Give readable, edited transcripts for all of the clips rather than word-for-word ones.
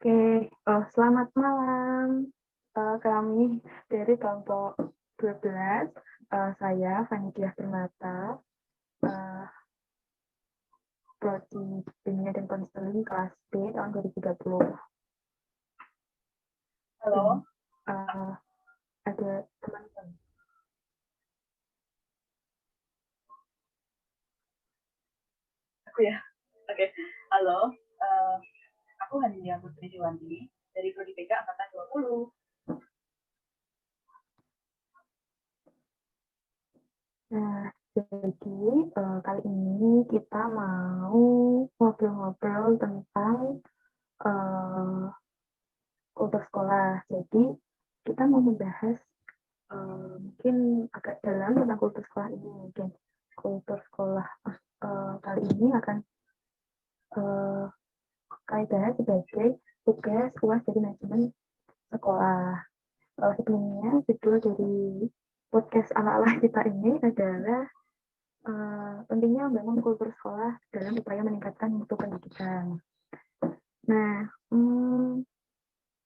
Oke, selamat malam. Kami dari kelompok 12, saya Fani Diah Permata, eh, Prodi Bimbingan dan Konseling kelas B tahun 2030. Halo, Dan ada teman-teman. aku ya. Oke, halo. eh, aku Hania Putri Juwanti dari Prodi PK Angkatan 20. Nah, jadi kali ini kita mau ngobrol-ngobrol tentang uh, kultur sekolah. Jadi kita mau membahas mungkin agak dalam tentang kultur sekolah ini. Mungkin kultur sekolah kali ini akan kami bahas sebagai tugas UAS dari manajemen sekolah. Sebelumnya judul dari podcast ala-ala kita ini adalah pentingnya membangun kultur sekolah dalam upaya meningkatkan mutu pendidikan. Nah,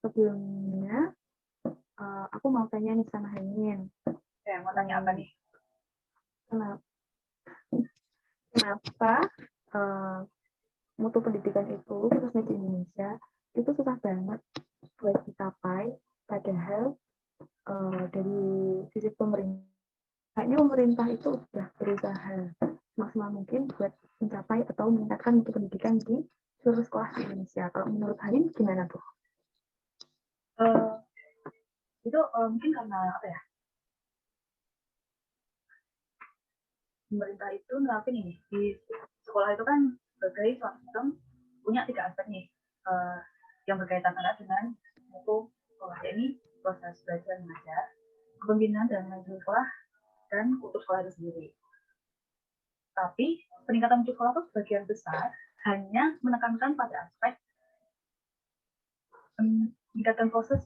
sebelumnya aku mau tanya nih sama Hanin. Ya, mau tanya apa nih? Kenapa mutu pendidikan itu, khususnya di Indonesia, itu susah banget buat dicapai, padahal dari sisi pemerintah, kayaknya pemerintah itu sudah berusaha semaksimal mungkin buat mencapai atau meningkatkan mutu pendidikan di seluruh sekolah di Indonesia. Kalau menurut Hanin gimana tuh? Itu mungkin karena apa ya? Pemerintah itu nerapin ini di sekolah itu kan sebagai suatu sistem punya 3 aspek nih yang berkaitan erat dengan mutu sekolah, yakni proses belajar mengajar, kepemimpinan dan manajemen sekolah, dan kultur sekolah itu sendiri. Tapi peningkatan mutu sekolah itu sebagian besar hanya menekankan pada aspek meningkatkan proses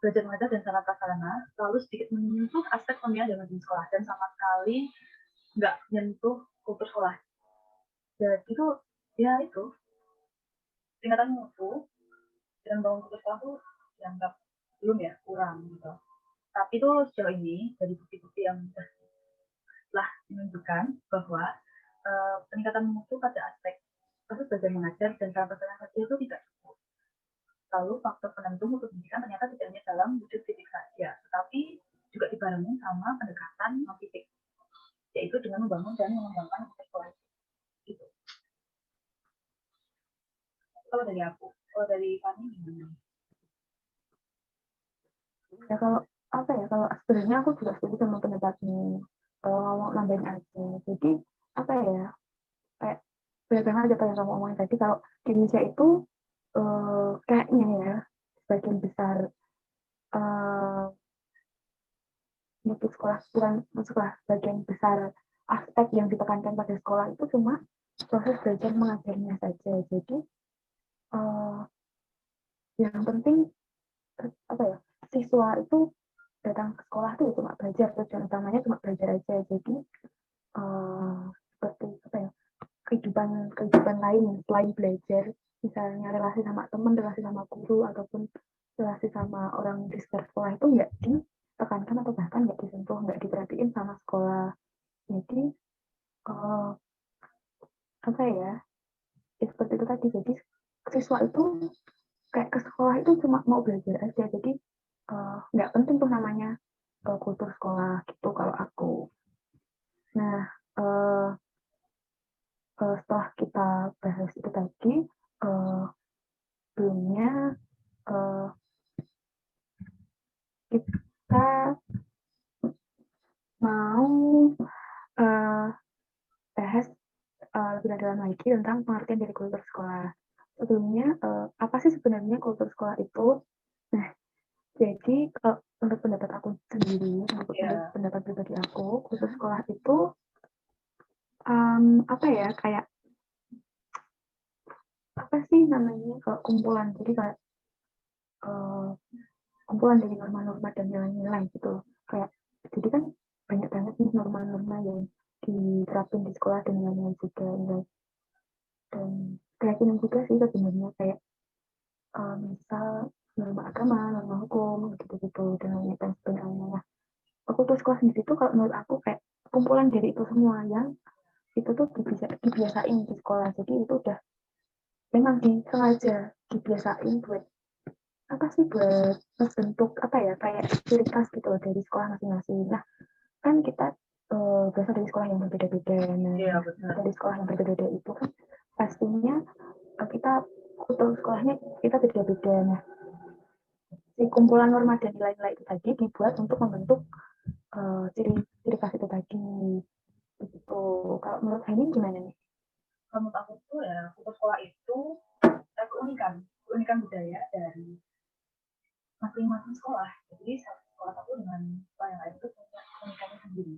belajar mengajar dan sarana prasarana, lalu sedikit menyentuh aspek pembinaan dan manajemen sekolah, dan sama sekali nggak menyentuh kultur sekolah. Jadi itu ya itu tingkatan mutu dan bangun kultur sekolah tuh dianggap belum ya, kurang gitu. Tapi itu sejauh ini dari bukti-bukti yang telah menunjukkan bahwa peningkatan mutu pada aspek proses belajar mengajar dan sarana prasarana itu tidak cukup. Lalu faktor penentu mutu pendidikan ternyata tidak hanya dalam wujud fisik saja, tetapi juga dibarengi sama pendekatan non fisik, yaitu dengan membangun dan mengembangkan sekolah. Gitu. Kalau dari aku, kalau dari Fani gimana? Ya kalau apa ya, kalau sebenarnya aku juga setuju sama pendapatmu. Kalau ngomong nambahin aja, jadi apa ya, kayak banyak banget aja yang kamu ngomongin tadi. Kalau di Indonesia itu kayaknya ya sebagian besar mutu sekolah, bukan mutu sekolah, bagian besar aspek yang ditekankan pada sekolah itu cuma proses belajar mengajarnya saja. Jadi yang penting apa ya, siswa itu datang ke sekolah tuh cuma belajar, tujuan utamanya cuma belajar aja. Jadi seperti apa ya, kehidupan kehidupan lain selain belajar, misalnya relasi sama teman, relasi sama guru, ataupun relasi sama orang di sekitar sekolah itu nggak ditekankan atau bahkan nggak disentuh, nggak diperhatiin sama sekolah. Jadi apa ya, seperti itu tadi. Jadi siswa itu kayak ke sekolah itu cuma mau belajar aja. Jadi nggak penting tuh namanya kultur sekolah gitu kalau aku. Nah, setelah kita bahas itu tadi, sebelumnya kita mau bahas lebih dalam lagi tentang pengertian dari kultur sekolah. Sebelumnya, apa sih sebenarnya kultur sekolah itu? Nah, jadi kalau menurut pendapat aku sendiri, menurut pendapat pribadi aku, kultur sekolah itu apa ya, kayak apa sih namanya, kalau kumpulan. Jadi kayak kumpulan dari norma-norma dan nilai-nilai gitu. Kayak jadi kan banyak banget nih norma-norma yang diterapin di sekolah dan nilai-nilai juga, nilai dan keyakinan juga sih sebenarnya. Kayak misal norma agama, norma hukum, gitu-gitu dan lain sebagainya. Nah, kultur sekolah sendiri itu kalau menurut aku kayak kumpulan dari itu semua yang itu tuh dibiasain di sekolah. Jadi itu udah memang disengaja dibiasain buat apa sih, buat membentuk apa ya, kayak ciri khas gitu loh dari sekolah masing-masing. Nah, kan kita berasal dari sekolah yang berbeda-beda. Nah, dari sekolah yang berbeda-beda itu kan pastinya kita kultur sekolahnya kita beda-beda. Nah, si kumpulan norma dan nilai-nilai itu tadi dibuat untuk membentuk ciri khas itu tadi. Gitu. Kalau menurut Hani gimana nih? Kalau menurut aku tuh ya, kultur sekolah itu keunikan budaya dari masing-masing sekolah. Jadi sekolah satu dengan sekolah yang lain itu punya keunikannya sendiri.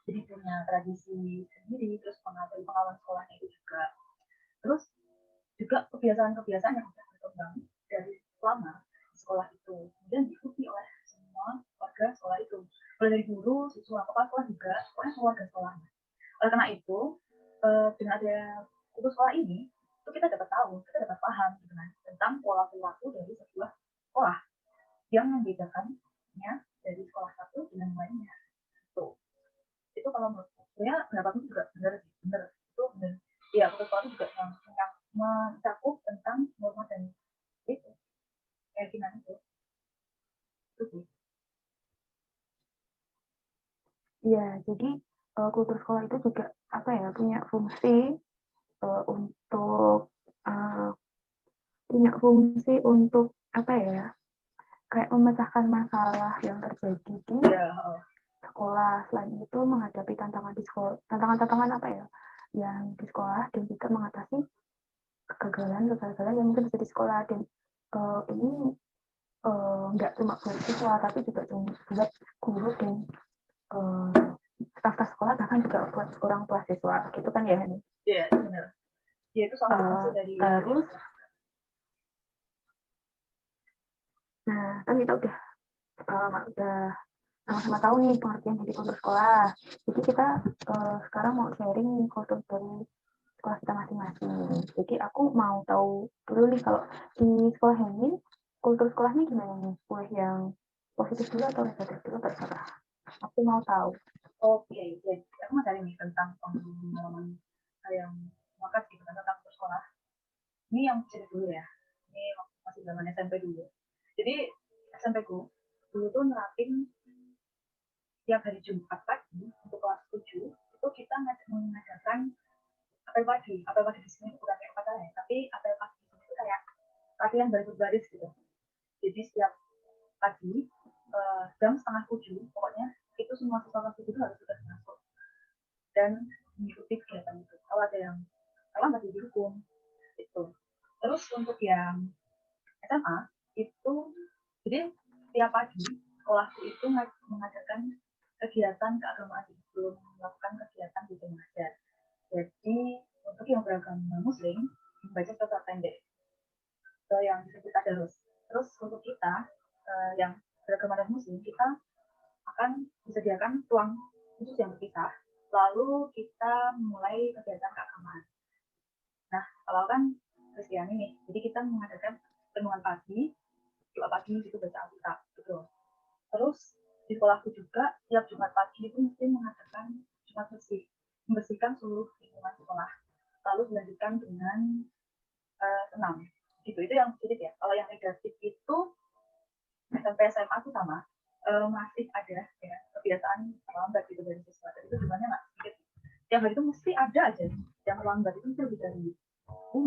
Jadi punya tradisi sendiri, terus pengalaman sekolahnya itu juga. Terus juga kebiasaan-kebiasaan yang sudah berkembang dari lama di sekolah itu. Kemudian diikuti oleh semua warga sekolah itu. Mulai dari guru, siswa, kepala sekolah juga, pokoknya semua warga sekolahnya. Oleh karena itu, dengan ada kultur sekolah ini, itu kita dapat tahu, kita dapat paham gitu kan, tentang pola perilaku dari sebuah sekolah yang membedakannya dari sekolah satu dengan lainnya. Tuh. Itu kalau menurut saya pendapatnya juga benar sih, benar. Itu benar. Iya, kultur sekolah itu juga yang mencakup tentang norma dan itu keyakinan itu. Itu sih. Iya, jadi kultur sekolah itu juga apa ya, punya fungsi untuk uh, apa ya, kayak memecahkan masalah yang terjadi di sekolah. Selain itu menghadapi tantangan di sekolah, tantangan apa ya, yang di sekolah, dan juga mengatasi kegagalan yang mungkin terjadi di sekolah. Dan ini nggak cuma buat siswa tapi juga buat guru dan staf sekolah, bahkan juga buat orang tua siswa gitu kan ya. Iya, benar. Ya itu salah satu fungsi dari terus nah kan kita udah sama-sama tahu nih pengertian dari kultur sekolah. Jadi kita sekarang mau sharing kultur dari sekolah kita masing-masing. Jadi aku mau tahu dulu nih, kalau di sekolah ini kultur sekolahnya gimana nih? Boleh yang positif dulu atau negatif dulu, terserah. Aku mau tahu. Oke, jadi aku mau cari nih tentang pengalaman yang makan gitu kan tentang sekolah. Ini yang cerita dulu ya. Ini masih zaman SMP dulu. Jadi SMP ku dulu tuh nerapin tiap hari Jumat pagi untuk kelas 7 itu kita mengajarkan apel pagi di sini bukan kayak upacara ya, tapi apel pagi di sini itu kayak latihan baris-baris gitu. Jadi setiap pagi jam setengah 7 pokoknya itu semua siswa kelas 7 itu harus sudah masuk dan mengikuti kegiatan itu. Kalau ada yang salah masih dihukum itu. Terus untuk yang SMA itu jadi tiap pagi sekolahku itu mengajarkan kegiatan keagamaan sebelum melakukan kegiatan di mengajar. Jadi untuk yang beragama Muslim membaca surat pendek so, yang disebut tadarus. Terus untuk kita yang beragama Muslim kita akan disediakan ruang khusus yang terpisah. Lalu kita mulai kegiatan keagamaan. Nah, kalau kan Kristiani nih, jadi kita mengadakan renungan pagi, doa pagi gitu baca Alkitab gitu. Terus di sekolahku juga tiap Jumat pagi itu mesti mengadakan Jumat bersih, membersihkan seluruh lingkungan sekolah. Lalu dilanjutkan dengan senam. Gitu, itu yang positif ya. Kalau yang negatif itu SMP SMA itu sama, masih ada ya kebiasaan terlambat gitu dari siswa. Jadi itu jumlahnya nggak sedikit. Tiap hari itu mesti ada aja yang terlambat itu mesti lebih dari 5,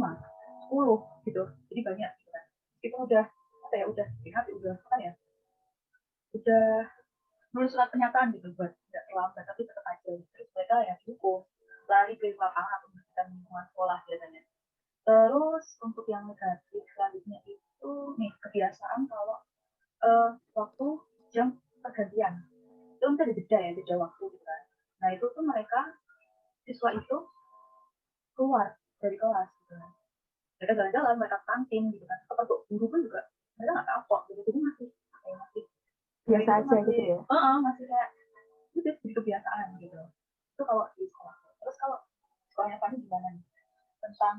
10 gitu. Jadi banyak gitu kan. Itu udah apa ya, udah sehat, udah apa ya, udah nulis surat pernyataan gitu buat tidak terlambat, tapi tetap aja. Terus mereka ya dihukum, lari ke lapangan atau membersihkan lingkungan sekolah biasanya. Terus untuk yang negatif selanjutnya itu nih kebiasaan kalau waktu jam pergantian itu kan ada jeda ya, jeda waktu gitu kan. Nah itu tuh mereka siswa itu keluar dari kelas gitu kan. Mereka jalan-jalan, mereka kantin gitu kan. Atau guru pun juga mereka nggak kapok gitu. Jadi masih masih biasa aja masih, gitu ya. masih kayak itu jadi kebiasaan gitu. Itu kalau di sekolah. Terus kalau sekolahnya Fani gimana nih? Tentang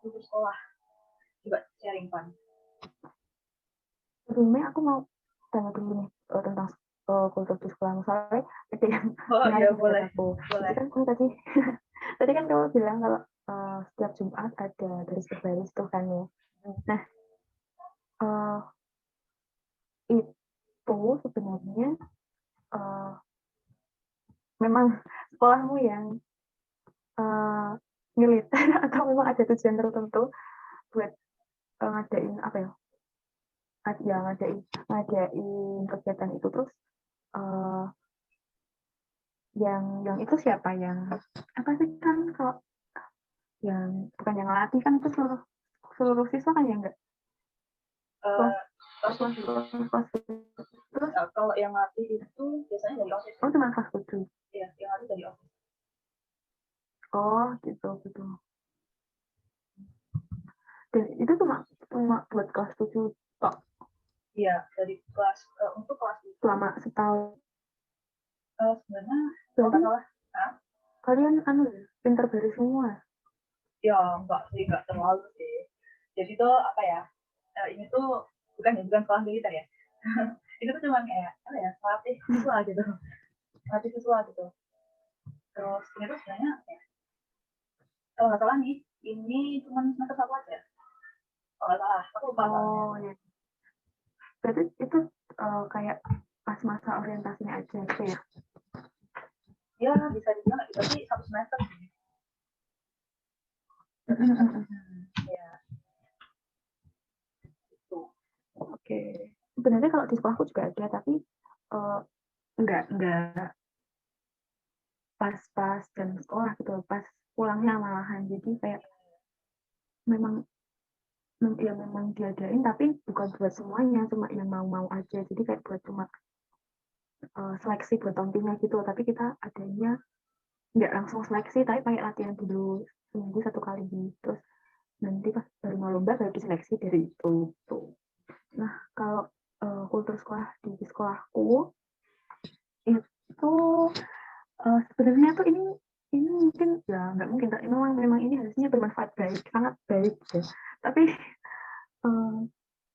kultur sekolah juga sharing Fani. sebelumnya aku mau tanya dulu nih tentang kultur di sekolah. Misalnya ada yang Oh menarik iya, nih menurut boleh. aku. Jadi Boleh. kan kamu tadi tadi kan kamu bilang kalau setiap Jumat ada garis berbaris tuh kan ya. Nah, uh, itu sebenarnya uh, memang sekolahmu yang militer atau memang ada tujuan tertentu buat ngadain apa ya? Ngadain kegiatan itu terus uh, yang itu siapa yang apa sih kan kalau yang bukan yang latih kan itu seluruh seluruh siswa kan ya enggak kelas Kelas kelas 7. kelas terus Nah, kalau yang latih itu biasanya dari OSIS. oh cuma kelas 7 Iya, yang latih dari OSIS. oh gitu gitu dan itu cuma cuma buat kelas 7 tok Iya, dari kelas untuk kelas itu selama setahun sebenarnya kalau berarti nggak salah, kalian anu ya pinter baris semua ya enggak sih, enggak terlalu sih. Jadi tuh apa ya? Ini tuh bukan sekolah militer ya. Itu tuh cuma kayak apa ya? Pelatih siswa gitu. Pelatih siswa gitu. Terus ini tuh sebenarnya ya, kalau nggak salah nih, ini cuma semester 1 aja. Kalau nggak salah, aku lupa soalnya. oh ya berarti itu kayak pas masa orientasinya aja gitu ya Ya bisa dibilang itu sih 1 semester sih. Ya itu. oke sebenarnya kalau di sekolahku juga ada tapi uh, enggak pas-pas jam sekolah gitu pas pulangnya malahan jadi kayak memang ya memang diadain tapi bukan buat semuanya cuma yang mau-mau aja jadi kayak buat cuma seleksi buat tampilnya gitu tapi kita adanya nggak langsung seleksi tapi pakai latihan dulu seminggu 1 kali terus nanti pas baru mau lomba baru diseleksi dari itu tuh. Nah kalau kultur sekolah di sekolahku itu sebenarnya tuh ini mungkin ya nggak mungkin tapi memang ini harusnya bermanfaat baik sangat baik ya tapi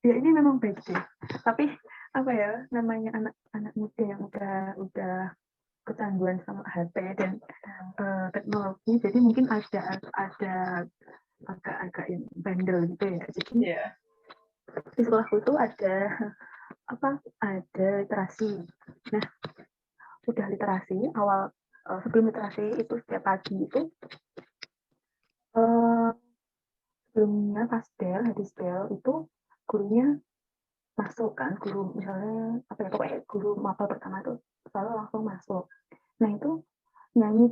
ya ini memang baik sih tapi apa ya namanya anak-anak muda yang udah kecanduan sama HP dan teknologi jadi mungkin ada agak-agak bandel gitu ya jadi Iya. di sekolahku itu ada literasi nah udah literasi awal sebelum literasi itu setiap pagi itu uh, sebelumnya pas hadis bel itu gurunya masuk kan guru misalnya apa ya pokoknya guru mapel pertama itu selalu langsung masuk nah itu nyanyi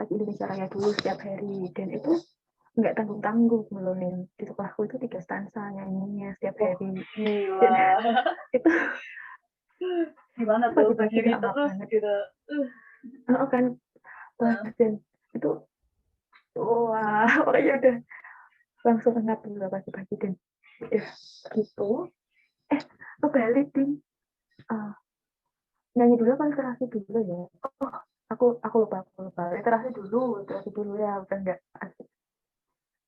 lagu Indonesia Raya dulu setiap hari dan itu nggak tanggung-tanggung melunin di sekolahku itu 3 stansa nyanyinya setiap hari Gila. dan itu Gimana tuh pagi-pagi berdiri lama terus banget gitu. oh, kan dan itu wah pokoknya udah langsung enak dulu pagi-pagi dan udah gitu kebalik ding uh, nyanyi dulu apa literasi dulu ya oh aku lupa literasi dulu ya udah enggak asik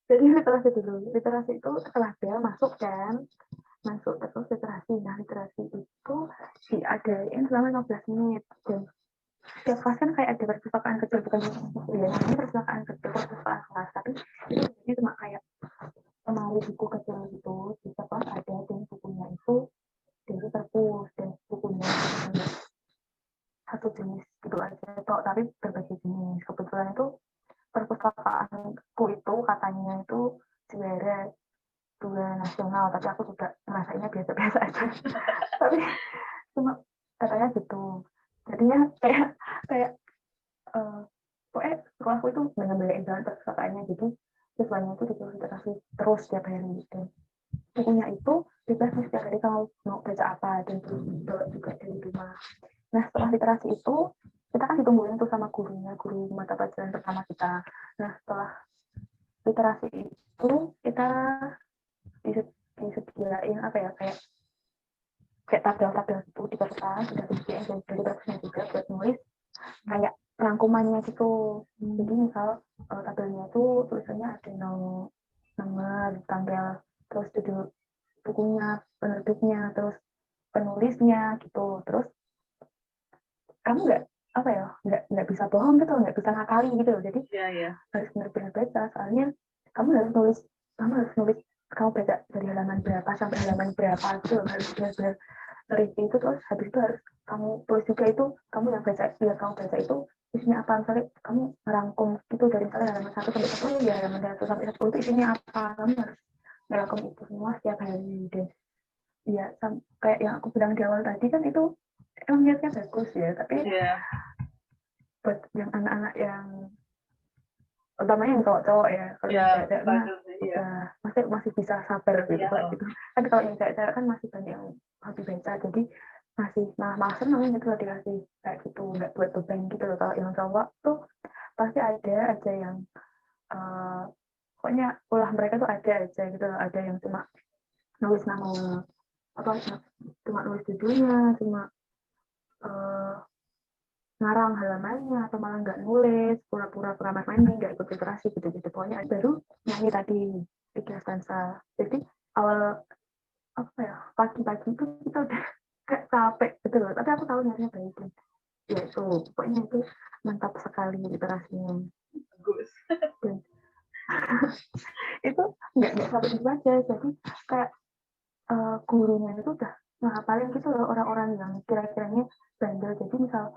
jadi literasi itu setelah bel masuk kan masuk terus literasi nah literasi itu diadain selama 15 menit dan setiap kelas kan kayak ada perpustakaan kecil bukan ya ini perpustakaan kecil perpustakaan kelas tapi itu cuma kayak lemari buku kecil gitu di kelas ada dan bukunya itu dari perpus dan bukunya satu jenis gitu aja toh tapi berbagai jenis kebetulan itu perpustakaanku itu katanya itu juara 2 nasional tapi aku juga ngerasainnya biasa-biasa aja tapi cuma katanya gitu jadinya kayak pokoknya sekolahku itu benar-benar jalan perpustakaannya jadi siswanya itu disuruh literasi terus setiap hari gitu bukunya itu bebas setiap hari kalau mau baca apa dan bawa juga dari rumah. Nah setelah literasi itu kita kan ditungguin tuh sama gurunya guru mata pelajaran pertama kita. Nah setelah literasi itu kita disediain apa ya kayak tabel-tabel itu di kertas sudah disediain dan dari kertasnya juga buat nulis kayak rangkumannya gitu. Jadi misal tabelnya itu tulisannya ada nomor tanggal terus judul bukunya, penerbitnya, terus penulisnya gitu. Terus kamu nggak bisa bohong gitu, nggak bisa ngakali gitu. Jadi harus benar-benar baca. Soalnya kamu harus nulis, kamu baca dari halaman berapa sampai halaman berapa gitu, harus benar-benar teliti itu. Terus habis itu harus kamu tulis juga itu, kamu yang baca itu isinya apa. Misalnya kamu merangkum gitu dari misalnya halaman 1 sampai 10, ya halaman 1 sampai 10 itu isinya apa, kamu harus merangkum itu semua setiap hari. Dan ya kayak yang aku bilang di awal tadi kan, itu emang niatnya bagus ya, tapi buat yang anak-anak yang utamanya yang cowok-cowok ya, kalau yang cewek-cewek masih bisa sabar gitu gitu. Kan kalau yang cewek-cewek kan masih banyak yang hobi baca, jadi masih malah seneng gitu loh dikasih kayak gitu, nggak buat beban gitu loh. Kalau yang cowok tuh pasti ada aja yang pokoknya ulah mereka tuh ada aja gitu loh. Ada yang cuma nulis nama cuma nulis judulnya, cuma ngarang halamannya, atau malah nggak nulis, pura-pura main, nggak ikut literasi gitu-gitu. Pokoknya baru nyanyi tadi 3 stanza. Jadi awal pagi-pagi itu kita udah kayak capek gitu loh, tapi aku tahu niatnya baik. Ya itu pokoknya itu mantap sekali literasinya. Bagus. Itu nggak sampai itu aja, jadi kayak gurunya itu udah ngapalin gitu loh orang-orang yang kira-kiranya bandel. Jadi misal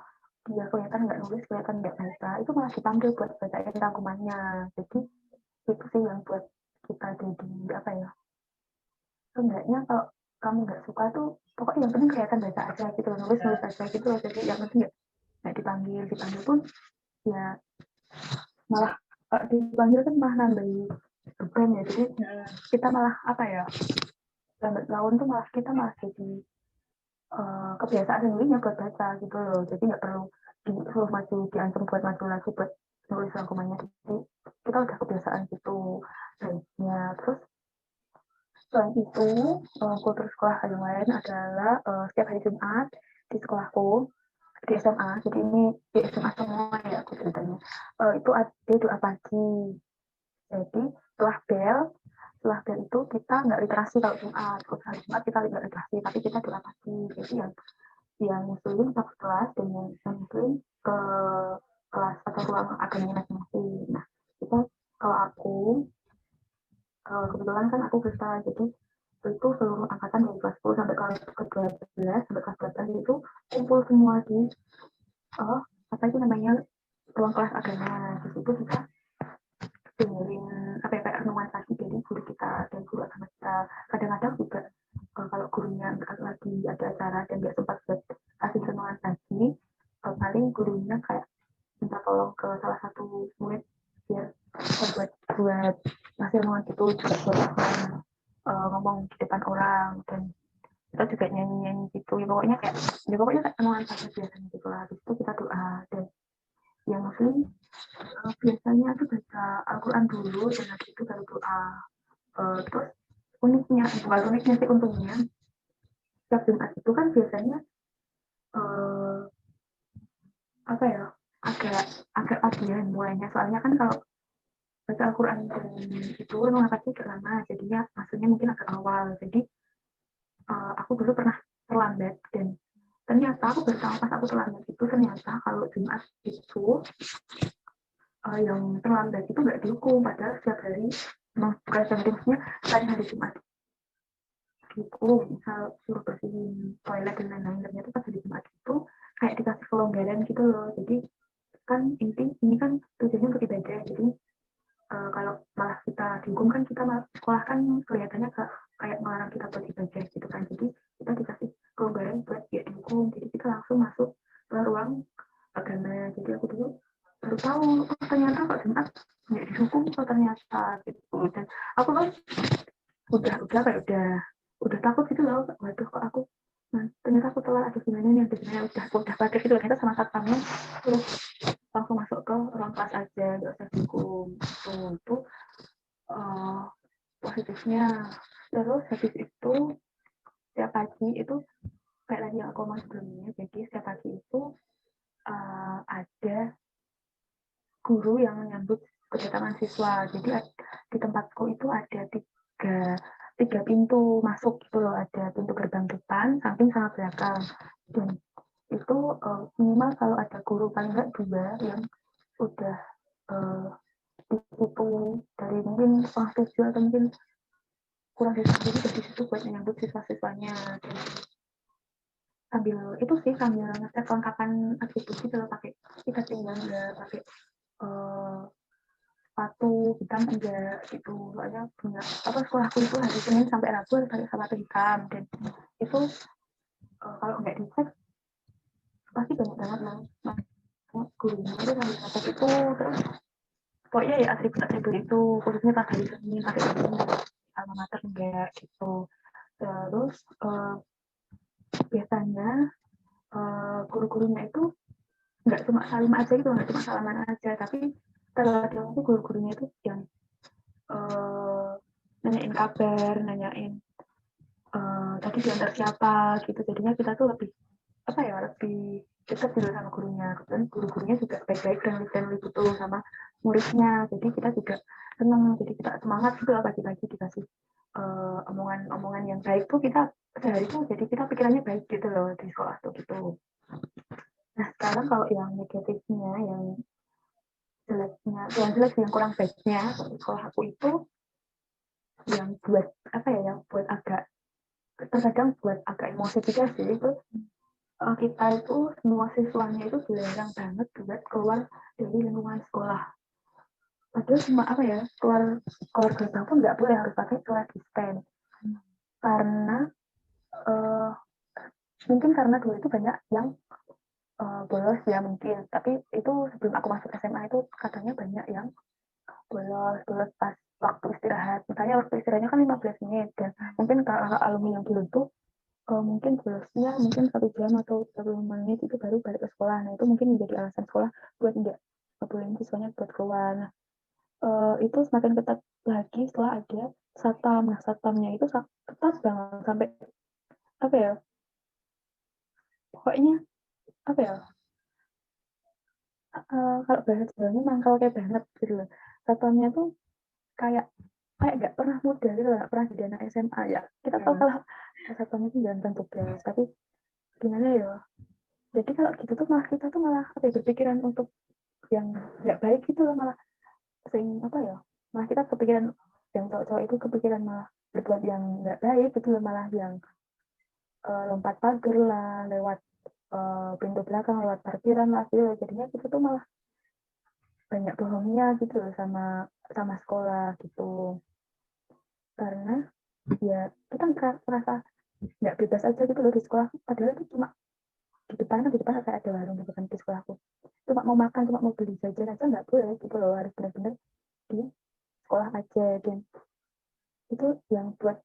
dia kelihatan nggak nulis, kelihatan nggak baca, itu malah dipanggil buat bacain rangkumannya. Jadi itu sih yang buat kita jadi enggaknya kalau kamu nggak suka tuh pokoknya yang penting kelihatan baca aja gitu loh, nulis aja gitu loh. Jadi yang penting nggak dipanggil pun ya malah dipanggil kan malah nambahin beban ya. Jadi kita malah lambat laun tuh kita malah jadi kebiasaan sendirinya buat baca gitu loh. Jadi nggak perlu disuruh maju, diancam buat maju lagi buat nulis rangkumannya. Jadi kita udah kebiasaan gitu baiknya. Terus selain itu, kultur sekolah yang lain adalah setiap hari Jumat di sekolahku, di SMA. Jadi ini di SMA semua ya aku ceritanya. Itu ada doa pagi. Jadi setelah bel itu kita nggak literasi kalau Jumat. Kalau hari Jumat kita nggak literasi, tapi kita doa pagi. Jadi yang muslim satu kelas dan yang muslim ke kelas atau ruang agamanya masing-masing. Nah, kita kalau aku kebetulan kan aku bisa, jadi itu seluruh angkatan dari kelas 10 sampai kelas ke-12 sampai kelas 12 itu kumpul semua di ruang kelas agama. Di situ kita dengerin renungan pagi dari guru kita dan guru agama kita. Kadang-kadang juga kalau gurunya lagi ada acara dan nggak sempat buat kasih renungan pagi, paling gurunya kayak minta tolong ke salah satu murid biar buat ngasih renungan itu juga buat ngomong di depan orang, dan kita juga nyanyi gitu ya. Pokoknya kayak renungan pagi biasanya gitu lah. Habis itu kita doa. Dan yang muslim biasanya tuh baca Al-Quran dulu dan habis itu baru doa. Terus uniknya sih untungnya setiap Jumat itu kan biasanya agak latihan mulainya. Soalnya kan kalau baca Al-Quran itu renungan pagi agak lama, jadinya maksudnya mungkin agak awal. Jadi aku dulu pernah terlambat, dan ternyata aku bertahu pas aku terlambat itu, ternyata kalau Jumat itu yang terlambat itu nggak dihukum, padahal setiap hari memang bukan seharusnya selain hari Jumat dihukum, misal suruh bersihin toilet dan lain-lain. Ternyata pas hari Jumat itu kayak dikasih kelonggaran gitu loh. Jadi kan ini kan tujuannya untuk ibadah. Jadi kalau malah kita dihukum kan, kita malah sekolah kan kelihatannya kayak melarang kita buat ibadah gitu kan. Jadi kita dikasih kelonggaran buat ya dihukum. Jadi kita langsung masuk ke ruang agama. Jadi aku dulu baru tahu ternyata kok Jumat nggak dihukum kok ternyata gitu. Dan aku kan udah takut gitu loh. Waduh, kok aku ternyata aku telat atau gimana nih, udah pakai gitu. Ternyata sama satpamnya terus langsung masuk ke ruang kelas aja, nggak usah dihukum. Itu positifnya. Terus habis itu setiap pagi itu kayak tadi yang aku ngomong sebelumnya, jadi setiap pagi itu ada guru yang menyambut kedatangan siswa. Jadi di tempatku itu ada 3 3 pintu masuk gitu loh, ada pintu gerbang depan, samping sama belakang. Dan itu minimal kalau ada guru paling nggak 2 yang udah di situ dari mungkin setengah 7 atau mungkin kurang dari itu udah di situ buat menyambut siswa-siswanya. Dan sambil itu sih sambil ngecek kelengkapan atribut gitu loh, pakai ikat pinggang enggak, pakai sepatu hitam enggak gitu. Soalnya punya apa sekolahku itu hari Senin sampai Rabu harus pakai sepatu hitam, dan itu kalau nggak dicek pasti banyak banget lah gurunya itu sambil ngecek itu. Terus pokoknya ya atribut-atribut itu khususnya pas hari Senin pakai ini alma mater enggak gitu. Terus biasanya guru-gurunya itu nggak cuma salim aja gitu, nggak cuma salaman aja, tapi kadang-kadang tuh guru-gurunya itu yang nanyain kabar, nanyain tadi diantar siapa gitu. Jadinya kita tuh lebih apa ya, lebih dekat gitu sama gurunya. Dan guru-gurunya juga baik-baik dan friendly gitu sama muridnya. Jadi kita juga senang, jadi kita semangat gitu lah pagi-pagi dikasih omongan-omongan yang baik tuh kita sehari tuh, jadi kita pikirannya baik gitu loh di sekolah tuh gitu. Nah sekarang kalau yang negatifnya, yang jeleknya, yang jelek yang kurang baiknya di sekolah aku itu yang buat apa ya, yang buat agak terkadang buat agak emosi juga sih, itu kita itu semua siswanya itu dilarang banget buat keluar dari lingkungan sekolah. Padahal cuma apa ya, keluar gerbang pun nggak boleh, harus pakai social distance. Karena uh, mungkin karena dulu itu banyak yang bolos ya mungkin, tapi itu sebelum aku masuk SMA itu katanya banyak yang bolos pas waktu istirahat. Misalnya waktu istirahatnya kan 15 menit, dan mungkin kalau alumni yang dulu tuh mungkin bolosnya mungkin 1 jam atau 30 menit itu baru balik ke sekolah. Nah itu mungkin menjadi alasan sekolah buat nggak bolehin siswanya buat keluar. Nah, itu semakin ketat lagi setelah ada satpam. Nah satpamnya itu ketat banget sampai apa ya, pokoknya apa ya, kalau bahasa Jawanya mangkal kayak banget gitu loh. Satpamnya tuh kayak kayak nggak pernah muda gitu, nggak pernah jadi anak SMA ya. Kita tahu kalau satpam itu jangan tugas, tapi gimana ya, jadi kalau gitu tuh malah kita tuh malah apa ya, berpikiran untuk yang nggak baik gitu loh, malah sering apa ya, malah kita kepikiran, yang cowok-cowok itu kepikiran malah berbuat yang nggak baik gitu loh, malah yang lompat pagar lah, lewat pintu belakang, lewat parkiran lah gitu. Jadinya kita tuh malah banyak bohongnya gitu loh sama sama sekolah gitu. Karena ya kita merasa nggak bebas aja gitu loh di sekolah, padahal itu cuma di depan kayak ada warung gitu kan di sekolahku, cuma mau makan, cuma mau beli jajan aja nggak boleh gitu loh, harus benar-benar di sekolah aja. Dan itu yang buat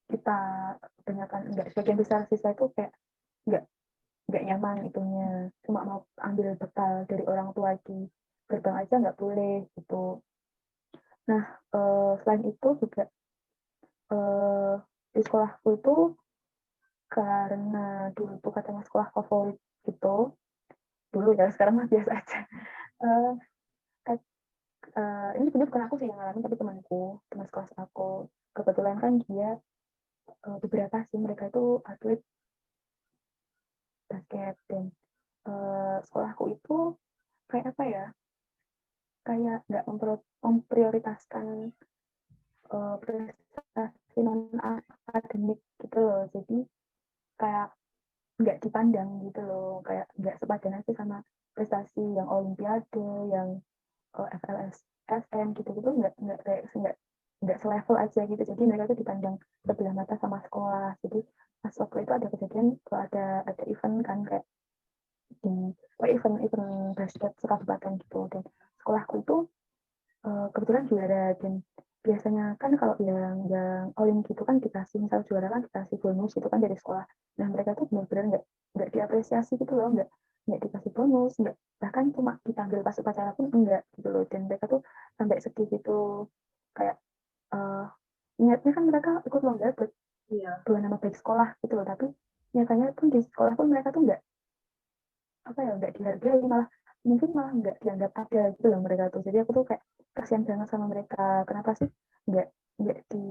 kita kebanyakan, nggak sebagian besar siswa itu kayak nggak nggak nyaman itunya, cuma mau ambil bekal dari orang tua di gerbang aja nggak boleh gitu. Nah selain itu juga di sekolahku itu, karena dulu tuh katanya sekolah favorit gitu, dulu ya, sekarang mah biasa aja. uh, ini sebenarnya bukan aku sih yang ngalamin, tapi teman sekelas aku, kebetulan kan dia beberapa sih mereka itu atlet basket. Dan sekolahku itu kayak apa ya, kayak nggak memprioritaskan prestasi non akademik gitu loh, jadi kayak nggak dipandang gitu loh, kayak nggak sepadan aja sama prestasi yang olimpiade, yang FLS SM gitu nggak kayak nggak selevel aja gitu. Jadi mereka tuh dipandang sebelah mata sama sekolah. Jadi pas waktu itu ada kejadian, ada event kan, kayak di event basket sekabupaten gitu, dan sekolahku itu kebetulan juara. Dan biasanya kan kalau yang olim gitu kan dikasih, misal juara kan dikasih bonus itu kan dari sekolah. Nah mereka tuh benar-benar nggak diapresiasi gitu loh, nggak dikasih bonus, nggak, bahkan cuma dipanggil pas upacara pun enggak gitu loh. Dan mereka tuh sampai sedih gitu, kayak uh, niatnya kan mereka ikut lomba buat bawa nama baik sekolah gitu loh, tapi nyatanya pun di sekolah pun mereka tuh nggak apa ya, nggak dihargai, malah mungkin malah nggak dianggap ada gitu loh mereka tuh. Jadi aku tuh kayak kasihan banget sama mereka, kenapa sih nggak di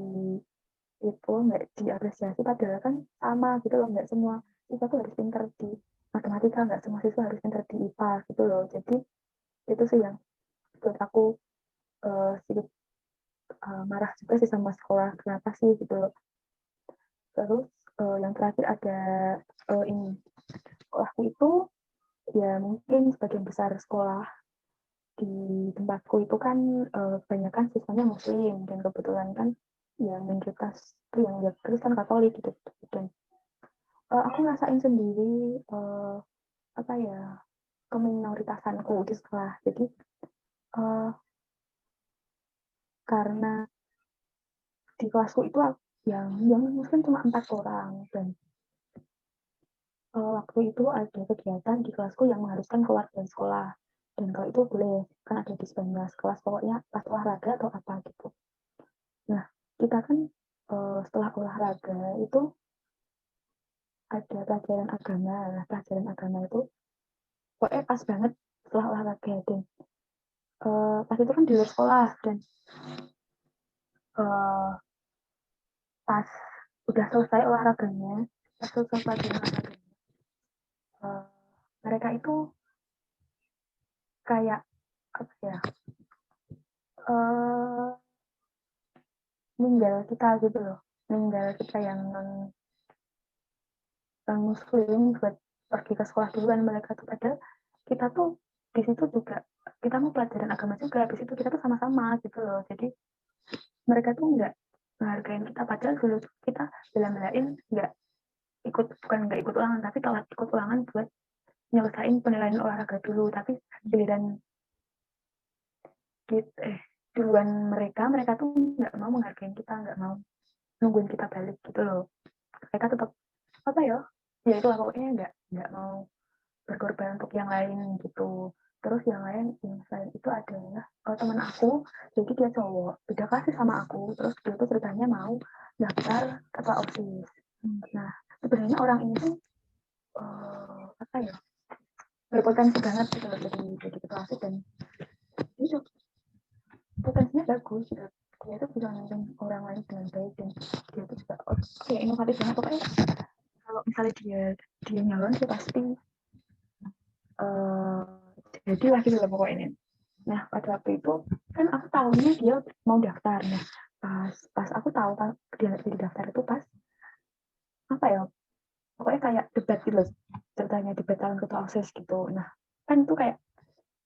itu nggak diapresiasi, padahal kan sama gitu loh, nggak semua siswa tuh harus pinter di matematika, nggak semua siswa harus pinter di IPA gitu loh. Jadi itu sih yang buat aku sedikit marah juga sih sama sekolah, kenapa sih gitu loh. Terus yang terakhir ada ini, sekolahku itu ya mungkin sebagian besar sekolah di tempatku itu kan banyak kan siswanya muslim, dan kebetulan kan yang minoritas itu yang Kristen Katolik gitu, dan aku ngerasain sendiri apa ya, keminoritasanku di sekolah. Jadi uh, karena di kelasku itu yang muslim cuma 4 orang, dan waktu itu ada kegiatan di kelasku yang mengharuskan keluar dari sekolah, dan kalau itu boleh kan ada di 19 kelas, pokoknya pas olahraga atau apa gitu. Nah kita kan setelah olahraga itu ada pelajaran agama. Nah pelajaran agama itu pokoknya pas banget setelah olahraga, dan pas itu kan di luar sekolah, dan pas udah selesai olahraganya, pas selesai pelajaran olahraganya, uh, mereka itu kayak apa ya, uh, ninggal kita gitu loh, ninggal kita yang non muslim buat pergi ke sekolah duluan. Mereka tuh padahal kita tuh di situ juga kita mau pelajaran agama juga, di situ kita tuh sama-sama gitu loh. Jadi mereka tuh nggak menghargain kita, padahal dulu kita bela-belain nggak ikut, bukan nggak ikut ulangan, tapi telat ikut ulangan buat nyelesain penilaian olahraga dulu. Tapi giliran gitu, duluan mereka tuh nggak mau menghargain kita, nggak mau nungguin kita balik gitu loh. Mereka tetap apa ya itulah pokoknya nggak mau berkorban untuk yang lain gitu. Terus yang lain yang selain itu adalah teman aku, jadi dia cowok, beda kasih sama aku. Terus dia tuh ceritanya mau daftar ketua OSIS. Nah sebenarnya orang ini tuh apa ya, berpotensi banget gitu loh, jadi ketua OSIS, dan itu potensinya bagus gitu. Dia tuh bisa memimpin orang lain dengan baik, dan dia tuh juga kayak inovatif banget. Pokoknya kalau misalnya dia nyalon sih pasti uh, jadilah gitu loh pokoknya. Nah pada waktu itu kan aku tahunya dia mau daftar. Nah pas aku tahu kan dia lagi daftar itu pas apa ya, pokoknya kayak debat gitu loh, ceritanya debat calon ketua OSIS gitu. Nah kan itu kayak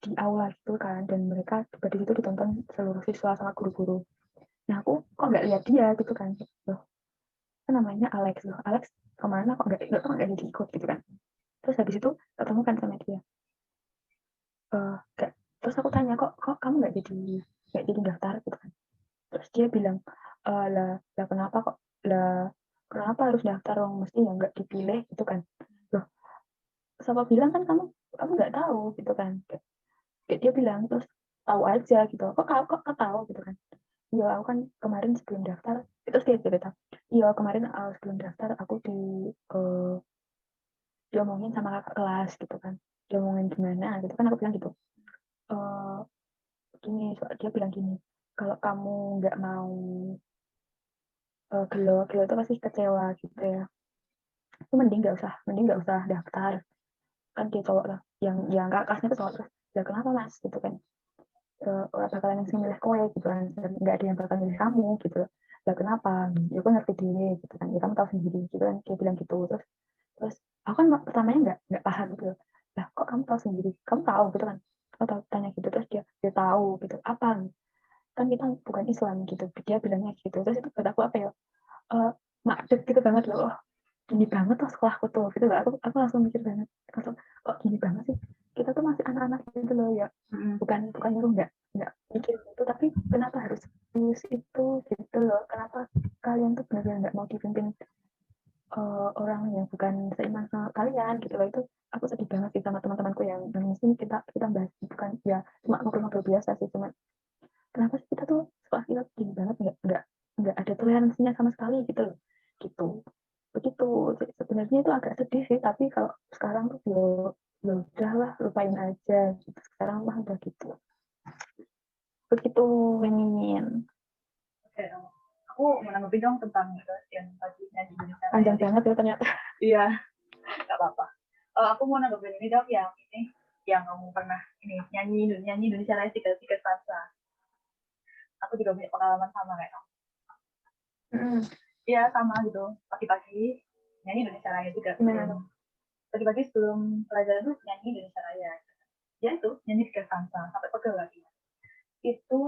di aula gitu kan, dan mereka debat di situ ditonton seluruh siswa sama guru-guru. Nah aku kok nggak lihat dia gitu kan, loh kan namanya Alex, loh Alex kemana kok nggak jadi ikut gitu kan. Terus habis itu ketemu kan sama dia, gak. Terus aku tanya, kok kamu nggak jadi daftar gitu kan. Terus dia bilang, lah kenapa kok, lah kenapa harus daftar, orang mesti yang nggak dipilih gitu kan. Loh siapa bilang kan kamu nggak tahu gitu kan. Kayak dia bilang, terus tahu aja gitu, kok tahu gitu kan. Iya aku kan kemarin sebelum daftar, itu dia cerita, iya kemarin sebelum daftar aku uh, diomongin sama kakak kelas gitu kan, diomongin gimana gitu kan. Aku bilang gitu, uh, gini, dia bilang gini, kalau kamu nggak mau gelo itu pasti kecewa gitu ya, itu mending nggak usah daftar, kan dia cowok lah, yang kakaknya tuh cowok. Terus ya kenapa mas gitu kan, orang bakalan yang milih kowe gitu kan, nggak ada yang bakal milih kamu gitu. Lah kenapa, ya aku ngerti diri gitu kan, ya kamu tahu sendiri gitu kan, dia bilang gitu. Terus aku kan pertamanya nggak paham gitu, lah kok kamu tahu sendiri, kamu tahu gitu kan, aku tahu, tanya gitu. Terus dia tahu gitu apa, kan kita bukan Islam gitu, dia bilangnya gitu. Terus itu buat aku apa ya, makdek gitu banget loh, gini banget tuh sekolahku tuh gitu loh. Aku langsung mikir banget, langsung kok gini banget sih, kita tuh masih anak-anak gitu loh ya. bukan nyuruh nggak mikir itu, tapi kenapa harus itu gitu loh, kenapa kalian tuh benar-benar nggak mau dipimpin orang yang bukan seiman sama kalian gitu loh. Itu aku sedih banget sih sama teman-temanku yang muslim. Kita bahas bukan ya cuma ngobrol-ngobrol biasa sih, cuma kenapa sih kita tuh sekolah kita gini banget, nggak ada toleransinya sama sekali gitu loh, gitu begitu. Sebenarnya itu agak sedih sih, tapi kalau sekarang tuh ya udahlah, lupain aja gitu. Sekarang mah udah gitu begitu, Mimin. Oke, aku mau nanggepin dong tentang yang tadi nyanyi Indonesia Raya. Panjang banget ya ternyata. Iya, nggak apa-apa. Aku mau nanggepin ini dong yang kamu pernah nyanyi Indonesia Raya tiga stanza. Aku juga punya pengalaman sama kayak kamu. Iya, sama gitu. Pagi-pagi nyanyi Indonesia Raya juga. Pagi-pagi sebelum pelajaran tuh nyanyi Indonesia Raya. Ya itu, nyanyi 3 stanza sampai pegel lagi. Itu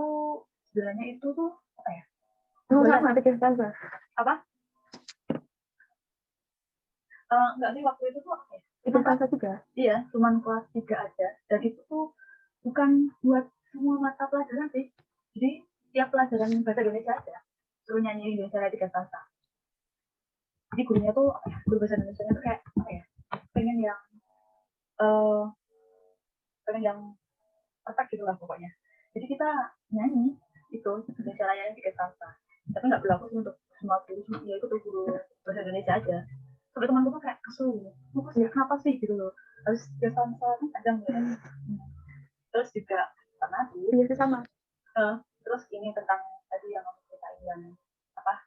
sebenarnya itu tuh apa ya? Sama 3 stanza. Apa? Enggak sih, waktu itu tuh apa ya? 3 stanza juga? Iya, cuman kelas 3 aja. Dan itu tuh bukan buat semua mata pelajaran sih. Jadi tiap pelajaran bahasa Indonesia aja suruh nyanyi Indonesia Raya 3 stanza. Jadi gurunya tuh guru bahasa Indonesia tuh kayak apa ya? Pengen yang perfect gitu lah pokoknya. Jadi kita nyanyi itu Indonesia Raya 3 stanza. Tapi nggak berlaku untuk semua guru, ya itu guru bahasa Indonesia aja. Sampai teman-teman kayak kesel, kenapa sih gitu loh, harus 3 stanza kan panjang ya. Terus juga karena iya sih sama. Terus ini tentang tadi yang kamu ceritain yang apa,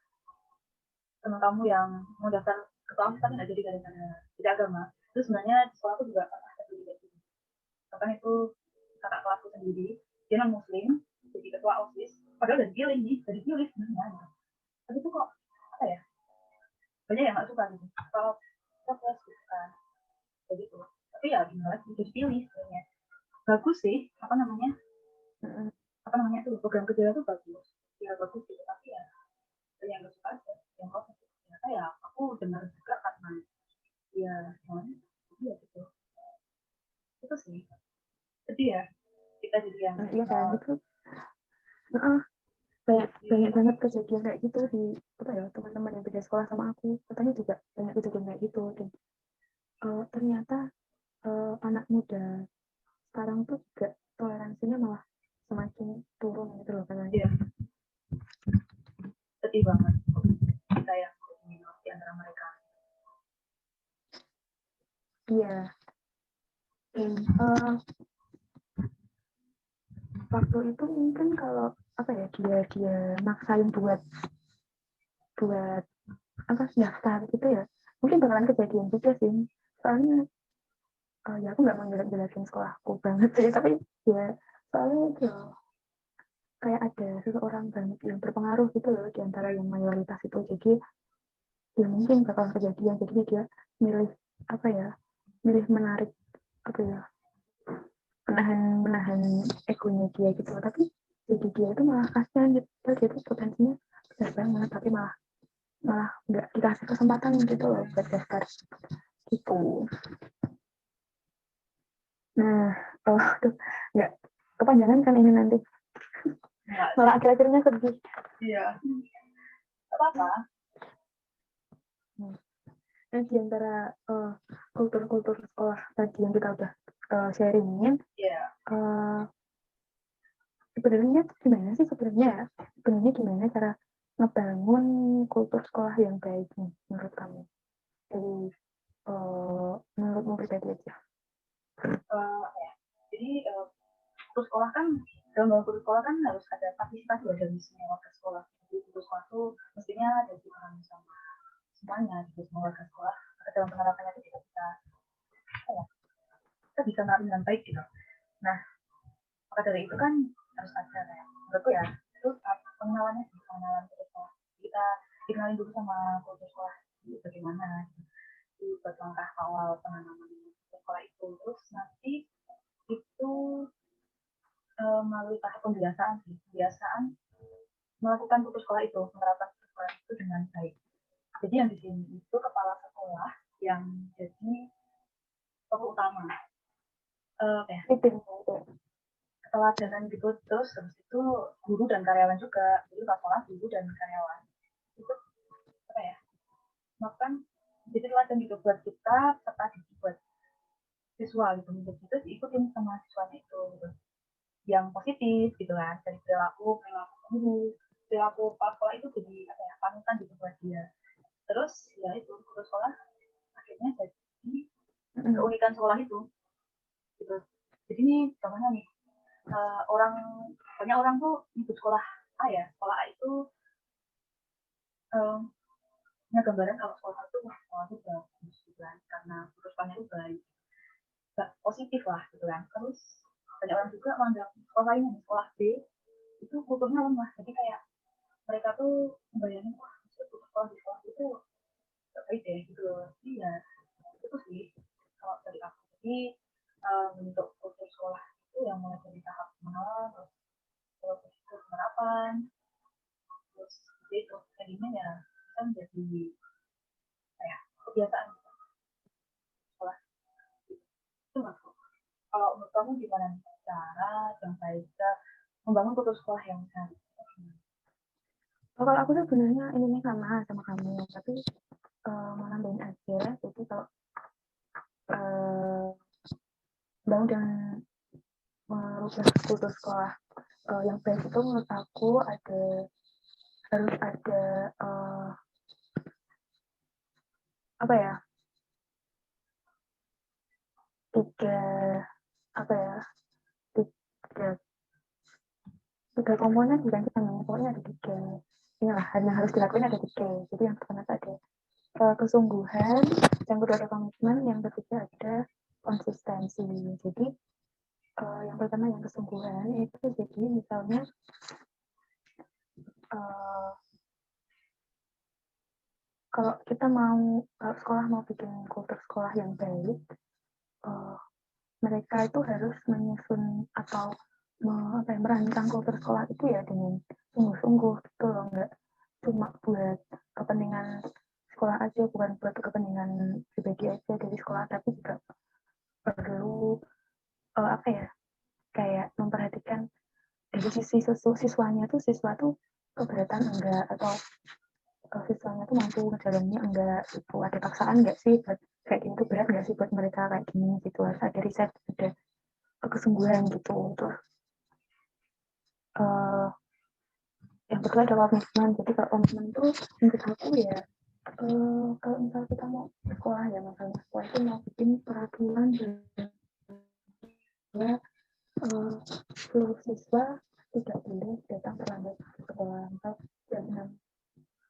teman kamu yang mau daftar ke kelas tapi nggak jadi gara-gara tidak agama. Terus sebenarnya di sekolah aku juga pernah terjadi kayak gitu. Bahkan itu kakak kelasku sendiri, dia non muslim, jadi ketua osis, padahal udah dipilih sebenarnya. Tapi itu kok apa ya, banyak yang nggak suka gitu. Kalau kita suka kayak gitu. Tapi ya gimana sih, jadi pilih sebenarnya. Bagus sih, apa namanya tuh program kerja itu bagus. Ya bagus gitu, tapi ya yang nggak suka aja, yang kok ternyata ya aku dengar juga karena ya ya gitu. Itu sih. Jadi ya kita jadi yang iya kan itu. Banyak banget kejadian kayak gitu di apa ya, teman-teman yang beda sekolah sama aku katanya juga banyak kejadian kayak gitu. Dan ternyata anak muda sekarang tuh juga toleransinya malah semakin turun gitu loh katanya. Iya. Sedih banget kita yang di antara mereka. Iya. Dan waktu itu mungkin kalau apa ya, dia maksain buat apa daftar gitu ya, mungkin bakalan kejadian juga sih. Soalnya ya aku nggak mau jelasin sekolahku banget sih, tapi ya soalnya itu kayak ada seseorang banget yang berpengaruh gitu loh di antara yang mayoritas itu. Jadi ya mungkin bakalan kejadian, jadi dia milih apa ya, milih menarik apa ya, menahan egonya dia gitu. Tapi jadi dia itu malah kasihan gitu, dia itu potensinya besar banget tapi malah nggak dikasih kesempatan gitu loh buat daftar gitu. Nah, nggak kepanjangan kan ini nanti, malah akhir-akhirnya sedih. Iya, apa-apa. Nah, di antara kultur-kultur sekolah tadi yang kita udah sharingin, sebenarnya gimana cara ngebangun kultur sekolah yang baik nih menurut kamu? Jadi menurutmu pribadi aja. Jadi kultur sekolah kan, dalam kultur sekolah kan harus ada partisipasi dari semua warga sekolah. Jadi kultur sekolah itu mestinya ada dipahami sama semuanya, gitu, semua warga sekolah. Dalam penerapannya itu kita bisa menerapkan dengan baik gitu. Nah, maka dari itu kan harus ada kayak menurutku ya, itu pengenalan kultur sekolah. Kita dikenalin dulu sama kultur sekolah itu bagaimana, itu buat langkah awal penanaman kultur sekolah itu. Terus nanti itu melalui tahap pembiasaan melakukan kultur sekolah itu, menerapkan kultur sekolah itu dengan baik. Jadi yang di sini itu kepala sekolah yang jadi tokoh utama. Keteladanan gitu. Terus habis itu guru dan karyawan juga. Jadi sekolah guru dan karyawan itu apa ya, melakukan jadi teladan gitu buat kita serta buat siswa gitu. Jadi itu diikutin sama siswanya itu gitu, yang positif gitu kan, dari perilaku guru, perilaku kepala sekolah itu jadi apa ya, panutan gitu buat dia. Terus ya itu guru sekolah akhirnya jadi keunikan sekolah itu gitu. Jadi ini contohnya nih, banyak orang tuh nyebut sekolah A ya, sekolah A itu punya gambaran kalau sekolah itu bagus gitu kan, karena kultur sekolahnya itu baik, positif lah gitu kan. Terus banyak orang juga menganggap sekolah lain, sekolah B itu kulturnya lemah, jadi kayak mereka tuh membayangin wah itu sekolah di sekolah itu gak baik deh gitu loh. Iya, itu sih kalau dari aku. Jadi bentuk kultur sekolah itu yang mulai dari tahap menol, terus penerapan, terus itu jadinya ya bisa menjadi kayak kebiasaan sekolah. Itu maksud. Kalau menurut kamu gimana cara yang baik kita membangun kultur sekolah yang sehat? Kalau aku tuh sebenarnya ini sama kamu, tapi mau nambahin aja. Jadi kalau bangun dan merubah kultur sekolah yang baik itu menurut aku harus ada apa ya, tiga apa ya tiga tiga komponen bukan kita pokoknya ada tiga inilah yang harus dilakuin ada tiga. Jadi yang pertama ada kesungguhan, yang kedua ada komitmen, yang ketiga ada konsistensi. Jadi yang pertama yang kesungguhan itu jadi misalnya kalau kita kalau sekolah mau bikin kultur sekolah yang baik, mereka itu harus menyusun atau merancang kultur sekolah itu ya dengan sungguh-sungguh gitu loh, nggak cuma buat kepentingan sekolah aja, bukan buat kepentingan pribadi aja dari sekolah, tapi juga perlu apa ya, kayak memperhatikan dari sisi siswanya tuh, siswa tuh keberatan enggak, atau siswanya tuh mampu ngejalannya enggak gitu, ada paksaan enggak sih buat kayak gini tuh, berat enggak sih buat mereka kayak gini gitu, harus ada riset, ada kesungguhan gitu. Terus yang kedua adalah komitmen. Jadi kalau komitmen itu menurut aku ya, kalau misalnya kita mau sekolah ya, misalnya sekolah itu mau bikin peraturan bahwa seluruh siswa tidak boleh datang terlambat ke sekolah. Misal jam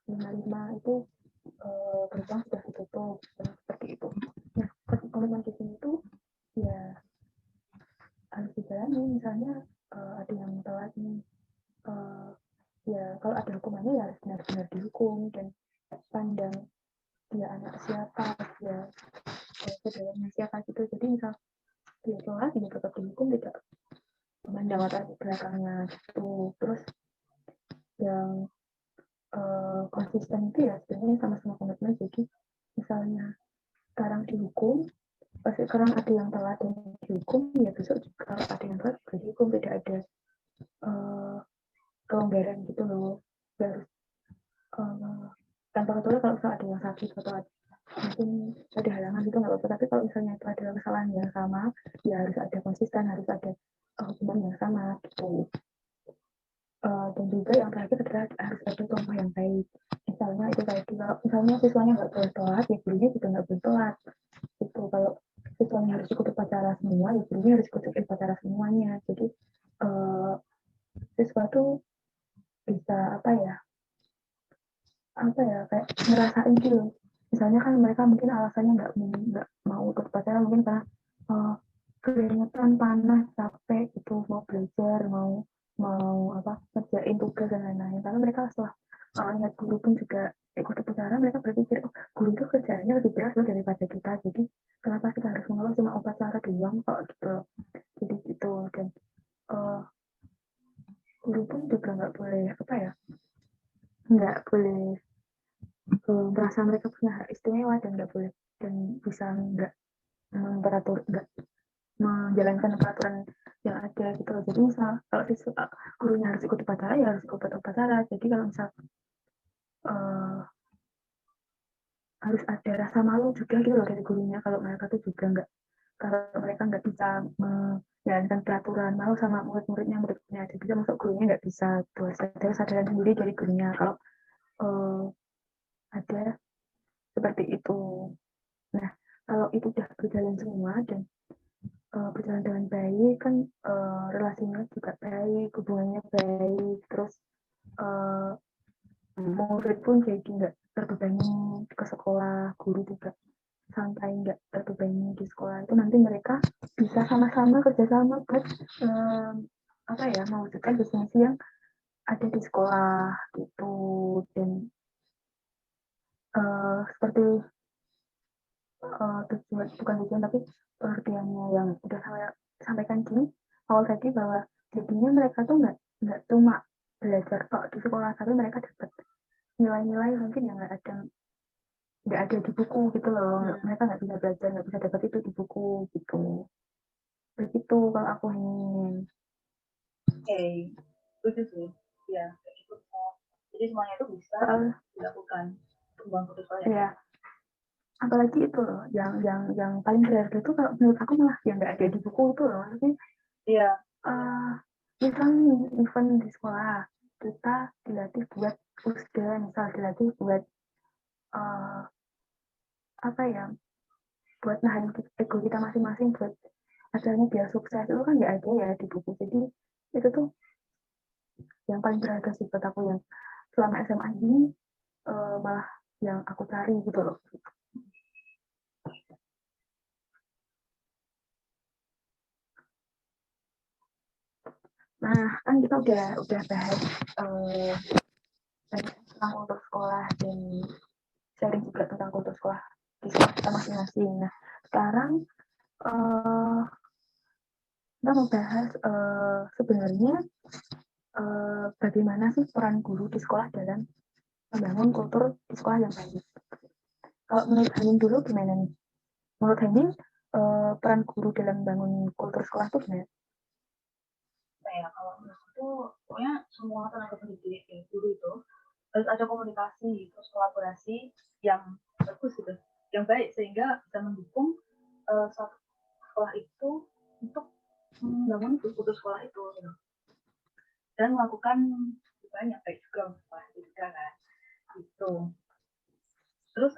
6.55 itu gerbang sudah ditutup, seperti itu. Nah, komitmen di sini itu ya harus dijalani. Misalnya ada yang telat nih, ya kalau ada hukumannya ya harus benar-benar dihukum, dan pandang dia anak siapa, dia saudaranya siapa gitu. Jadi misal dia telat, dia tetap dihukum, tidak memandang latar belakangnya gitu. Terus yang konsisten itu ya sebenarnya sama-sama komitmen. Jadi misalnya sekarang dihukum, pas sekarang ada yang telat dan dihukum, ya besok juga kalau ada yang telat juga dihukum, tidak ada kelonggaran gitu loh. Harus tanpa kecuali kalau misalnya ada yang sakit atau mungkin ada halangan gitu nggak apa-apa, tapi kalau misalnya itu adalah kesalahan yang sama, ya harus ada konsisten, harus ada hukuman yang sama gitu. Dan juga yang terakhir adalah harus ada contoh yang baik. Misalnya itu tadi, kalau misalnya siswanya nggak boleh telat, ya gurunya juga nggak boleh telat. Itu kalau siswanya harus ikut upacara semua, ya gurunya harus ikut upacara semuanya. Jadi siswa tuh bisa kayak ngerasain gitu. Misalnya kan mereka mungkin alasannya nggak mau ikut upacara mungkin karena keringetan, panas, capek gitu, mau belajar, mau ngerjain tugas dan lain-lain. Karena mereka setelah lihat guru pun juga ikut upacara, mereka berpikir, oh guru itu kerjaannya lebih berat loh daripada kita, jadi kenapa kita harus mengeluh cuma upacara doang kok gitu. Jadi gitu. Dan guru pun juga nggak boleh merasa mereka punya hak istimewa, dan nggak boleh, dan bisa nggak menjalankan peraturan yang ada gitu. Jadi misal kalau gurunya harus ikut upacara, ya harus ikut upacara. Jadi kalau misal harus ada rasa malu juga gitu loh dari gurunya, kalau mereka tuh juga nggak, kalau mereka nggak bisa menjalankan peraturan, malu sama murid-muridnya ada bisa, masuk gurunya nggak bisa tuh, ada kesadaran sendiri dari gurunya kalau ada seperti itu. Nah, kalau itu udah berjalan semua dan berjalan dengan baik kan, relasinya juga baik, hubungannya baik, terus murid pun jadi nggak terbebani ke sekolah, guru juga sampai nggak terbebani di sekolah itu nanti mereka bisa sama-sama kerjasama buat apa ya mewujudkan visi misi yang ada di sekolah gitu. Dan seperti tujuan bukan tujuan tapi pengertiannya yang udah saya sampaikan di awal tadi, bahwa jadinya mereka tuh nggak cuma belajar kok di sekolah, tapi mereka dapat nilai-nilai mungkin yang nggak ada di buku gitu loh. Mereka nggak bisa belajar, nggak bisa dapat itu di buku gitu. Begitu kalau aku ingin. Oke, setuju sih. Ya, kayak gitu. Jadi semuanya itu bisa dilakukan untuk membangun sekolah. Ya. Apalagi itu loh, yang paling berharga itu kalau menurut aku malah yang nggak ada di buku itu loh. Maksudnya, iya. Misalnya event di sekolah kita dilatih buat USDA, misal dilatih buat apa ya, buat nahan ego kita masing-masing buat acaranya biar sukses, itu kan nggak ada ya di buku. Jadi itu tuh yang paling berharga sih buat aku, yang selama SMA ini malah yang aku cari gitu loh. Nah, kan kita udah bahas tentang kultur sekolah dan sharing juga tentang kultur sekolah di sekolah kita masing-masing. Nah, sekarang kita mau bahas sebenarnya bagaimana sih peran guru di sekolah dalam membangun kultur di sekolah yang baik. Kalau menurut Hanin dulu gimana nih? Menurut Hanin, peran guru dalam membangun kultur sekolah itu gimana? Nah, kalau menurut itu, pokoknya semua tenaga pendidik ya, guru itu harus ada komunikasi, terus kolaborasi yang bagus gitu, yang baik, sehingga bisa mendukung satu sekolah itu untuk membangun kultur sekolah itu gitu. Dan melakukan banyak baik juga untuk sekolah itu juga kan gitu. Terus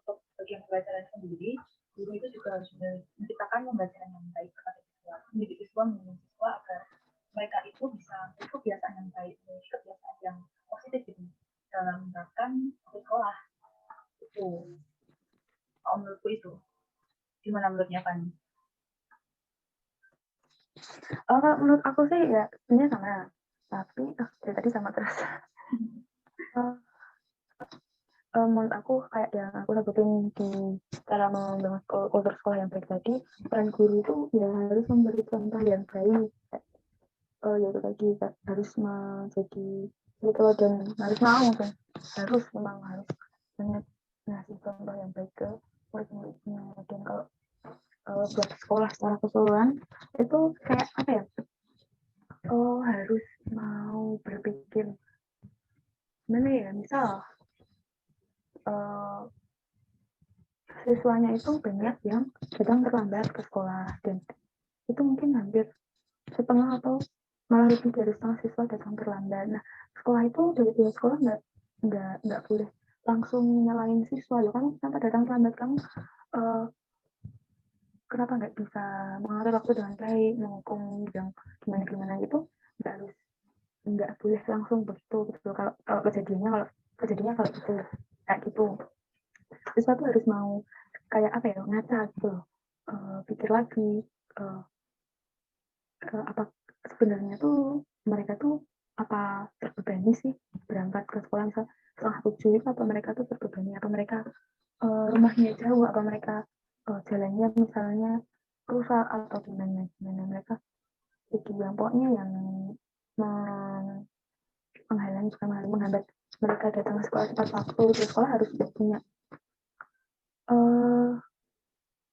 untuk bagian pembelajaran sendiri, guru itu juga harus menciptakan pembelajaran yang baik kepada siswa, mendidik siswa, membimbing siswa agar mereka itu bisa memiliki kebiasaan yang baik, memiliki kebiasaan yang positif gitu dalam menerapkan sekolah itu. Kalau menurutku itu, gimana menurutnya Fanny? Menurut aku sih ya sebenarnya sama, tapi dari tadi sama terus. Menurut aku kayak yang aku sebutin di cara membangun kultur sekolah yang baik tadi, peran guru itu ya harus memberi contoh yang baik, yaitu tadi harus menjadi gitu loh, dan harus mau kan, harus memang harus ngasih contoh yang baik ke murid-muridnya. Dan kalau buat sekolah secara keseluruhan itu kayak apa ya, harus mau berpikir gimana ya, misal siswanya itu banyak yang sedang terlambat ke sekolah, dan itu mungkin hampir setengah atau malah lebih dari setengah siswa datang terlambat. Nah, sekolah itu dari pihak sekolah nggak boleh langsung nyalain siswa, loh kan kenapa datang terlambat, kamu kenapa nggak bisa mengatur waktu dengan baik, menghukum yang gimana gitu, nggak boleh langsung begitu gitu. Kalau kejadiannya kalau gitu kayak gitu, siswa tuh harus mau kayak apa ya, ngaca gitu loh, pikir lagi, apa sebenarnya tuh mereka tuh apa terbebani sih berangkat ke sekolah misal setengah 7 itu, apa mereka tuh terbebani, apa mereka rumahnya jauh, apa mereka jalannya misalnya rusak atau gimana mereka jadi yang pokoknya yang menghalangi, bukan menghambat mereka datang ke sekolah tepat waktu. Di sekolah harus punya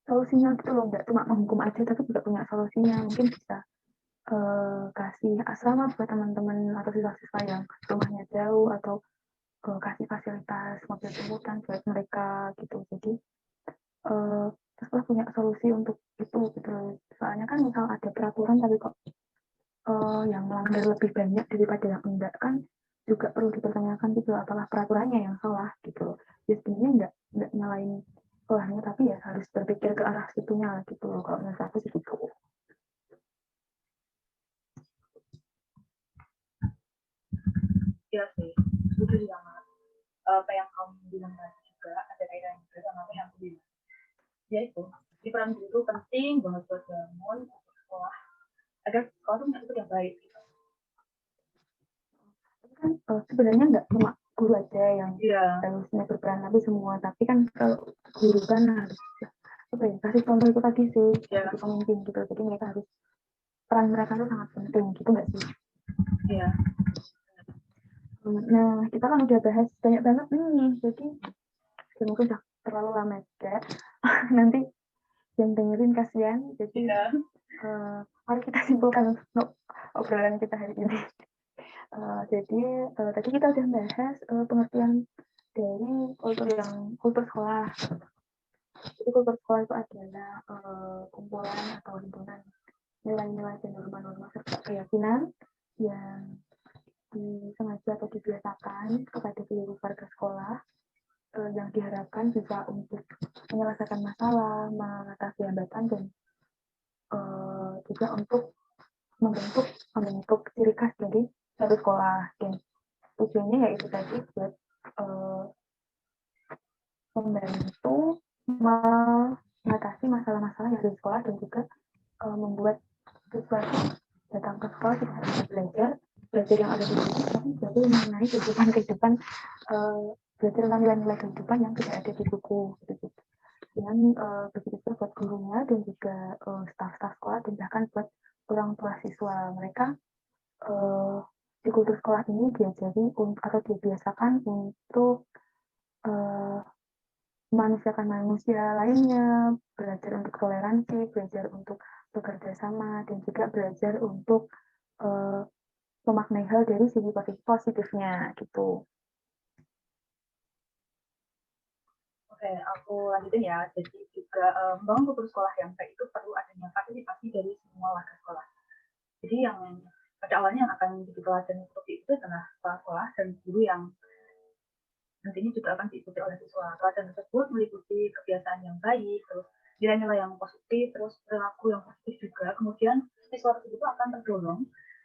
solusinya gitu loh, nggak cuma menghukum aja tapi juga punya solusinya. Mungkin bisa kasih asrama buat teman-teman atau siswa-siswa yang rumahnya jauh, atau kasih fasilitas mobil jemputan buat mereka gitu. Jadi sekolah punya solusi untuk itu gitu. Soalnya kan misal ada peraturan tapi kok yang melanggar lebih banyak daripada yang enggak, kan juga perlu dipertanyakan gitu, apakah peraturannya yang salah gitu. Ya sebenarnya enggak nyalain sekolahnya, tapi ya harus berpikir ke arah situnya gitu loh, kalau menurut aku sih gitu. Iya sih, setuju sama. apa yang kamu bilang tadi juga ada kaitannya juga sama apa yang aku bilang. Ya itu, di peran guru itu penting banget buat bangun sekolah agar sekolah itu punya kultur yang baik gitu. Kan sebenarnya nggak cuma guru aja yang Iya. harusnya berperan, tapi semua. Tapi kan kalau guru kan harus apa ya, kasih contoh itu tadi sih, Iya. jadi pemimpin gitu. Jadi mereka harus, peran mereka itu sangat penting gitu nggak sih? Iya. Nah, kita kan udah bahas banyak banget nih, jadi ya mungkin udah terlalu lama juga. Nanti yang dengerin kasihan, jadi Iya. mari kita simpulkan obrolan kita hari ini. Jadi tadi kita udah bahas pengertian dari kultur sekolah. Jadi kultur sekolah itu adalah kumpulan atau himpunan nilai-nilai dan norma-norma serta keyakinan yang disengaja atau dibiasakan kepada seluruh warga sekolah, yang diharapkan bisa untuk menyelesaikan masalah, mengatasi hambatan, dan juga untuk membentuk ciri khas dari satu sekolah. Dan tujuannya yaitu tadi buat membantu mengatasi masalah-masalah yang ada di sekolah, dan juga membuat siswa datang ke sekolah tidak hanya belajar yang ada di buku, tapi belajar mengenai kehidupan belajar tentang nilai-nilai kehidupan yang tidak ada di buku gitu. Dan begitu juga buat gurunya dan juga staf-staf sekolah, dan bahkan buat orang tua siswa, mereka di kultur sekolah ini diajari atau dibiasakan untuk memanusiakan manusia lainnya, belajar untuk toleransi, belajar untuk bekerja sama, dan juga belajar untuk memaknai hal dari segi positifnya gitu. Oke, aku lanjutin ya. Jadi juga membangun kultur sekolah yang baik itu perlu adanya partisipasi dari semua warga sekolah. Jadi yang pada awalnya yang akan jadi teladan seperti itu adalah kepala sekolah dan guru yang nantinya juga akan diikuti oleh siswa. Teladan tersebut meliputi kebiasaan yang baik, terus nilai-nilai yang positif, terus perilaku yang positif juga. Kemudian siswa tersebut akan terdorong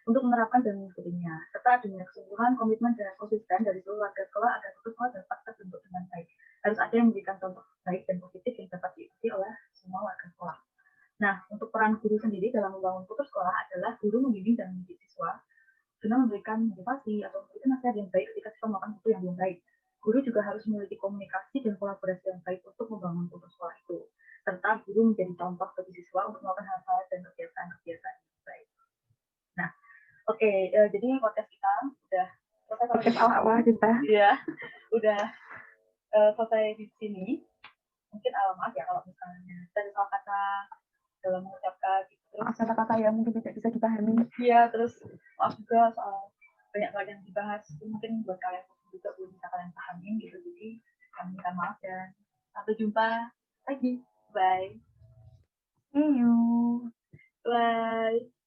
untuk menerapkan dan mengikutinya, serta adanya kesungguhan, komitmen, dan konsisten dari seluruh warga sekolah agar sekolah dapat terbentuk dengan baik. Harus ada yang memberikan contoh baik dan positif yang dapat diikuti oleh semua warga sekolah. Nah, untuk peran guru sendiri dalam membangun kultur sekolah adalah guru membimbing dan mendidik siswa dengan memberikan motivasi atau memberikan nasihat yang baik ketika siswa melakukan sesuatu yang belum baik. Guru juga harus memiliki komunikasi dan kolaborasi yang baik untuk membangun kultur sekolah itu. Serta guru menjadi contoh bagi siswa untuk melakukan hal-hal dan kebiasaan-kebiasaan yang baik. Nah, oke, jadi podcast kita udah selesai sampai di awal kita. Iya, udah selesai di sini. Mungkin maaf ya kalau misalnya ada salah kata dalam mengucapkan gitu. Kata-kata yang mungkin tidak bisa dipahami. Iya, terus maaf juga soal banyak hal yang dibahas. Mungkin buat kalian juga belum bisa kalian pahamin gitu. Jadi kami minta maaf dan sampai jumpa lagi. Bye. See you. Bye.